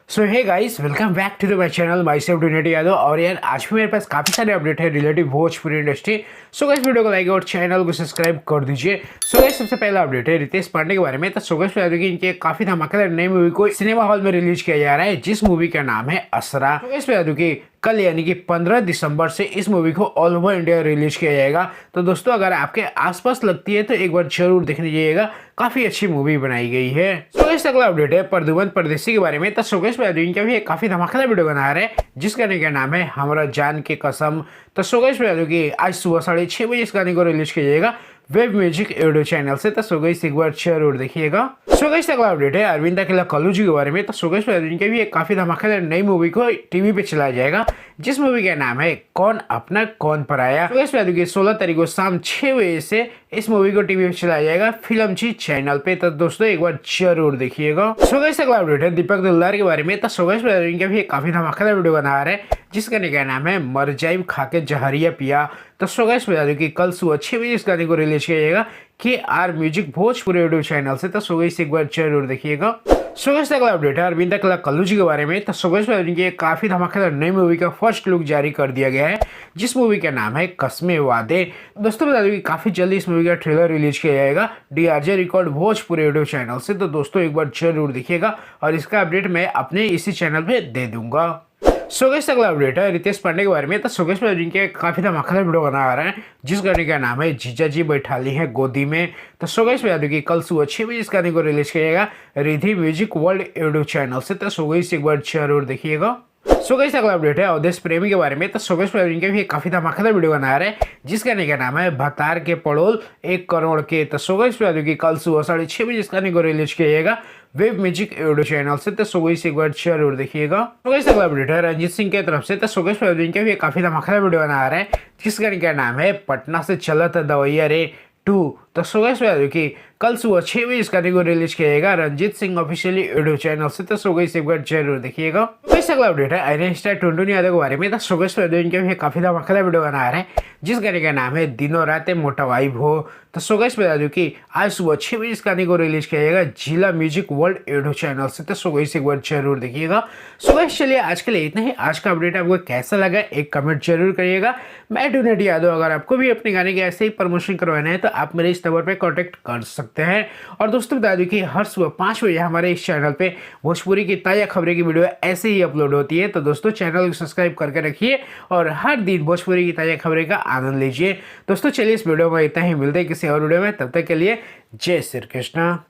So hey guys, welcome back to the my channel myself डोनेटी यादव। और यार आज भी मेरे पास काफ़ी सारे अपडेट है relative Bhojpuri industry. So guys video को लाइक और चैनल को सब्सक्राइब कर दीजिए। सो गाइस सबसे पहला अपडेट है रितेश पांडे के बारे में। तो सो गाइस बता दूं कि इनके काफ़ी धमाकेदार नई मूवी को सिनेमा हॉल में रिलीज किया जा रहा है, जिस मूवी का नाम है असरा। तो गाइस बता दूं कि कल यानी कि 15 दिसंबर से इस मूवी को ऑल ओवर इंडिया रिलीज किया जाएगा। तो दोस्तों अगर आपके आसपास लगती है तो एक बार जरूर देखने जाइएगा, काफी अच्छी मूवी बनाई गई है। सो गाइस अगला अपडेट है प्रद्युमन परदेसी के बारे में। तो सो गाइस का भी एक काफी धमाकेदार वीडियो बना रहे हैं, जिस गाने का नाम है हमरा जान के कसम। तो सो गाइस कि आज सुबह 6:30 बजे इस गाने को रिलीज किया जाएगा वेब म्यूजिक ऑडियो चैनल से। तो सो गाइस एक बार जरूर देखिएगा। सो गाइस अगला अपडेट है अरविंद अकेला कल्लू जी के बारे में। तो सो गाइस के भी एक काफी धमाकेदार नई मूवी को टीवी पे चलाया जाएगा, जिस मूवी का नाम है कौन अपना कौन पराया। तो गाइस 16 तारीख को शाम 6 बजे से इस मूवी को टीवी पे चलाया जाएगा फिल्म ची चैनल पे। तो दोस्तों एक बार जरूर देखिएगा। सो गाइस अगला अपडेट है दीपक दिलदार के बारे में। तो सो गाइस के भी एक काफी धमाकेदार वीडियो बना रहे हैं, जिस गाने का नाम है मर जाइब खाके जहरिया पिया। तो सो गाइस कि कल सुबह 6 बजे इस गाने को रिलीज किया जाएगा KR music Bhojpuri YouTube channel से। तो सो गाइस एक बार जरूर देखिएगा। सो गाइस अगला अपडेट है अरविंद अकेला कल्लू जी के बारे में। तो सो गाइस की काफी धमाकेदार नई मूवी का फर्स्ट लुक जारी कर दिया गया है, जिस मूवी का नाम है कस्मे वादे। दोस्तों बता दूं कि काफी जल्दी इस मूवी का ट्रेलर रिलीज किया जाएगा DRJ record Bhojpuri YouTube channel से। तो दोस्तों एक बार जरूर देखिएगा और इसका अपडेट मैं अपने इसी चैनल पे दे दूंगा। सो गाइस अगला अपडेट है रितेश पांडे के बारे में। तो सो गाइस के काफी धमाकेदार वीडियो बना रहे हैं, जिस गाने का नाम है जीजा जी बैठाली है गोदी में। तो सो गाइस कि कल सुबह 6 बजे इस गाने को रिलीज किया जाएगा Ridhi music world YouTube channel से। तो सो गाइस एक बार जरूर देखिएगा। सो गाइस अगला अपडेट है अवधेश प्रेमी के बारे में। तो सो गाइस के भी काफी धमाकेदार वीडियो बना रहे हैं, जिस गाने का नाम है भतार के पड़ोल 1 करोड़ के। तो सो गाइस कि कल सुबह 6:30 बजे इस गाने को रिलीज किया जाएगा वेब म्यूजिक ऑडियो चैनल से। तो सो गाइस एक बार जरूर देखिएगा। सो गाइस अगला अपडेट है रंजीत सिंह की तरफ से। तो सो गाइस के भी काफी धमाकेदार वीडियो बना रहे हैं, जिस गाने का नाम है पटना से चलत दवैया रे 2। तो सो गाइस कि कल सुबह 6 बजे इस गाने को रिलीज किया जाएगा Ranjit Singh officially video channel से। तो सो गाइस एक बार जरूर देखिएगा। गाइस अगला अपडेट है आयरन स्टार टुनटुन यादव के बारे में। तो सो गाइस इनके भी काफी धमाकेदार वीडियो बना रहे हैं, जिस गाने का नाम है दिनों रातें मोटा वाइब हो। तो सो गाइस बता दूं कि आज सुबह 6 बजे इस गाने को रिलीज किया जाएगा जिला म्यूजिक वर्ल्ड यूट्यूब चैनल से। तो सो गाइस एक बार जरूर देखिएगा। सो गाइस चलिए आज के लिए इतना ही। आज का अपडेट आपको कैसा लगा एक कमेंट जरूर करिएगा। मैं डोनेटी यादव। अगर आपको भी अपने गाने के ऐसे ही प्रमोशन करवाना है तो आप मेरे इस नंबर पर कॉन्टैक्ट कर सकते हैं। और दोस्तों बता दूं कि हर सुबह 5 बजे हमारे इस चैनल पे भोजपुरी की ताजा खबरें की वीडियो ऐसे ही अपलोड होती है। तो दोस्तों चैनल को सब्सक्राइब करके रखिए और हर दिन भोजपुरी की ताजा खबरें का आनंद लीजिए। दोस्तों चलिए इस वीडियो में इतना ही, मिलते हैं किसी और वीडियो में। तब तक के लिए जय श्री कृष्णा।